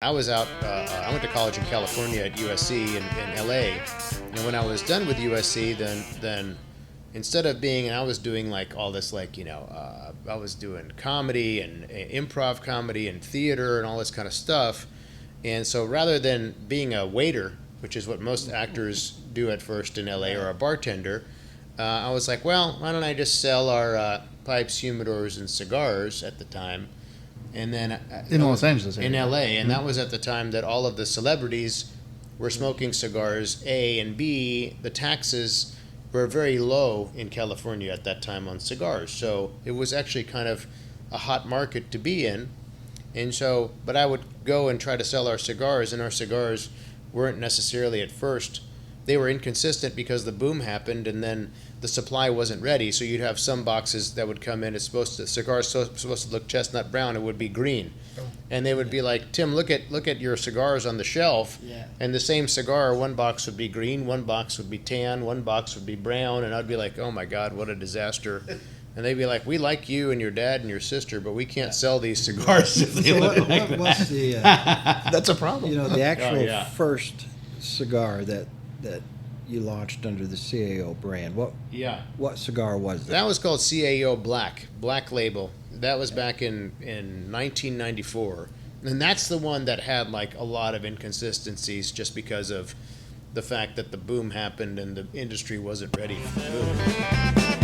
I was out. I went to college in California at USC in LA, and when I was done with USC, then instead of being, and I was doing like all this, like I was doing comedy and improv comedy and theater and all this kind of stuff, and so rather than being a waiter, which is what most actors do at first in LA, or a bartender, I was like, well, why don't I just sell our pipes, humidors, and cigars at the time, and then In Los Angeles, in LA, and that was at the time that all of the celebrities were smoking cigars. A and B, the taxes were very low in California at that time on cigars, so it was actually kind of a hot market to be in. And so, but I would go and try to sell our cigars, and our cigars weren't necessarily at first. They were inconsistent because the boom happened, and then the supply wasn't ready. So you'd have some boxes that would come in. It's cigars supposed to look chestnut brown. It would be green, and they would be like, Tim, look at your cigars on the shelf. Yeah. And the same cigar, one box would be green, one box would be tan, one box would be brown, and I'd be like, oh my God, what a disaster. And they'd be like, we like you and your dad and your sister, but we can't sell these cigars if they So look like what was that. the That's a problem. the actual yeah. first cigar that you launched under the CAO brand? What cigar was that? That was called CAO Black Label. That was back in 1994. And that's the one that had like a lot of inconsistencies just because of the fact that the boom happened and the industry wasn't ready for the boom.